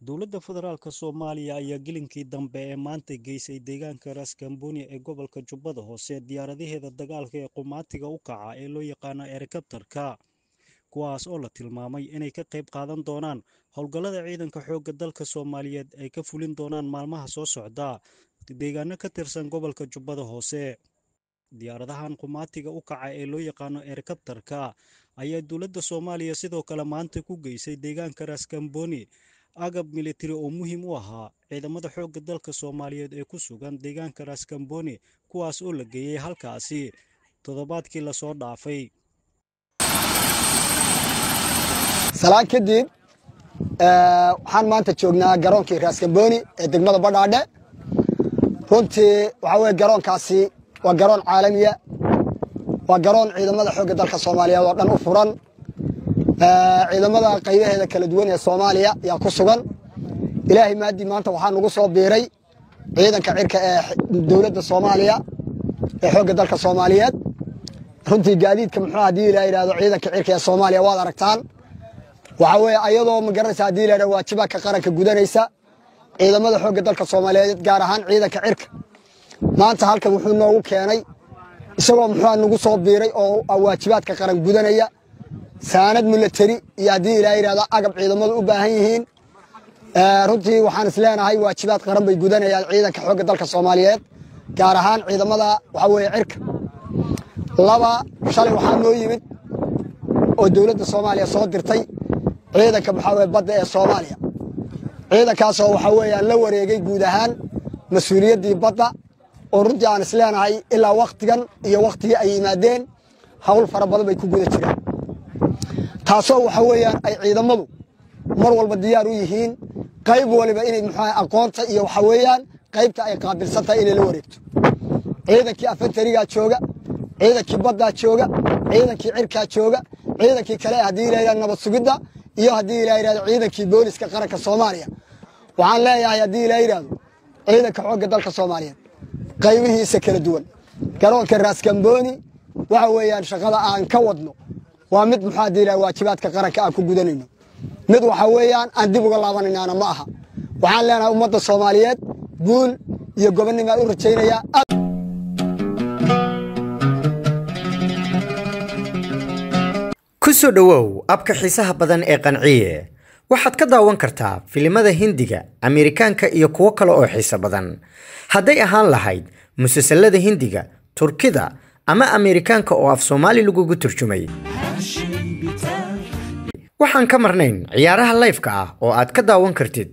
Dowladda Federaalka Soomaaliya ayaa gelinkii dambe ee maanta geysay deegaanka Ras Kamboni ee gobolka Jubbada Hoose diyaaradaheeda dagaalka ee qumaatiga u kaca ee loo yaqaan helikabtarka, kuwaas oo la tilmaamay inay ka qayb qaadan doonaan howlgallada ciidanka xoogga dalka Soomaaliyeed ay ka fulin doonaan maalmaha soo socda deegaano ka tirsan gobolka Jubbada Hoose. Diyaaradahan qumaatiga u kaca ee loo yaqaan helikabtarka ayaa dowladda Soomaaliya sidoo kale maanta ku geysay deegaanka Ras Kamboni agab military oo muhiim u ahaa ciidamada xoogga dalka Soomaaliyeed ee ku sugan deegaanka Ras Kamboni, kuwaas oo la geeyay halkaasi toddobaadkii la soo dhaafay. salaan kadib waxaan maanta joognaa garoonkii Ras Kamboni ee degmada Badhaadhe. runtii waxa weeye garoonkaasi waa garoon caalami ah, waa garoon ciidamada xoogga dalka Soomaaliyeed oo dhan u furan. ciidamada qaybaheeda kala duwan ee Soomaaliya ayaa ku sugan. ilaahay maadi maanta waxaa nagu soo biiray ciidanka cirka ee dowladda Soomaaliya ee xoogga dalka Soomaaliyeed. runtii gaadiidka muxuu hadii la yiraahdo ciidanka cirka ee Soomaaliya waad aragtaan, waxa weeye ayadoo ma garanaysa hadii la yiraahdo waajibaadka qaranka gudanaysa ciidamada xoogga dalka Soomaaliyeed gaar ahaan ciidanka cirka. maanta halkan wuxuu noogu keenay isagoo muxuu nagu soo biiray oo waajibaadka qaran gudanaya saanad military iyo hadii la yiraahdo agab ciidamadu u baahan yihiin. runtii waxaan isleenahay waajibaad qaran bay gudanayaan ciidanka xoogga dalka Soomaaliyeed gaar ahaan ciidamada waxa weeye cirka. laba shalay waxaa noo yimid oo dowladda Soomaaliya soo dirtay ciidanka waxa weeye badda ee Soomaaliya. ciidankaas oo waxa weeye la wareegay guud ahaan mas'uuliyaddii badda oo runtii aan isleenahay ilaa waqtigan iyo waqtigii ay yimaadeen hawl fara badan bay ku guda jiraan, taasoo waxa weeyaan ay ciidamadu mar walba diyaar u yihiin qayb waliba inay muxuu aqoonta iyo waxa weeyaan qaybta ay qaabilsantahay inay la wareegto. ciidankii afantariga jooga, ciidankii badda jooga, ciidankii cirka jooga, ciidankii kale hadii la yiraahdo nabad sugidda iyo hadii la yiraahdo ciidankii booliska qaranka Soomaaliya. waxaan leeyahay hadii la yiraahdo ciidanka xoogga dalka Soomaaliyeed qaybihiisa kala duwan garoonka Ras Kamboni waxa weeyaan shaqada aan ka wadno waa mid muxuu hadii la waajibaadka qaranka aan ku gudanayno, mid waxa weeyaan aan dib uga laabanayna ma aha. waxaan leenahay ummadda Soomaaliyeed guul iyo gobonnimo u rajaynaya. ku soo dhawow abka xiisaha badan ee qanciye. waxaad ka daawan kartaa filimada Hindiga, Ameerikaanka iyo kuwo kale oo xiiso badan. hadday ahaan lahayd musalsalada Hindiga, Turkida ama Ameerikaanka oo af Soomaali lagu turjumay. waxaan ka marnayn ciyaaraha live-ka ah oo aad ka daawan kartid.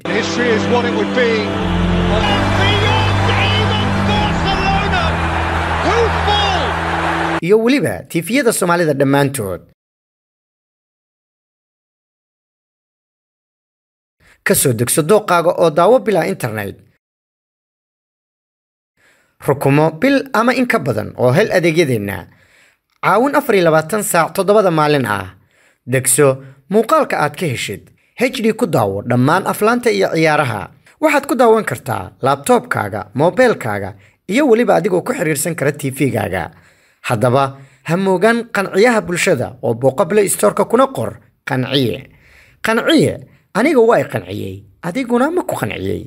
iyo weliba tifiyada Soomaalida dhammaantood. ka soo degso dooqaaga oo daawo bilaa internet. rukumo bil ama in ka badan oo hel adeegyadeena. caawin 24 saac 7 maalin ah. degso muuqaalka aad ka heshid. HD ku daawo dhammaan aflaanta iyo ciyaaraha. waxaad ku daawan kartaa laptopkaaga, mobilkaaga iyo weliba adigoo ku xiriirsan kara TV-gaaga. haddaba ha moogaan qanciyaha bulshada oo booqo Play Store-ka kuna qor qanciye. qanciye aniga waa qanciyay, adiguna ma ku qanciyay.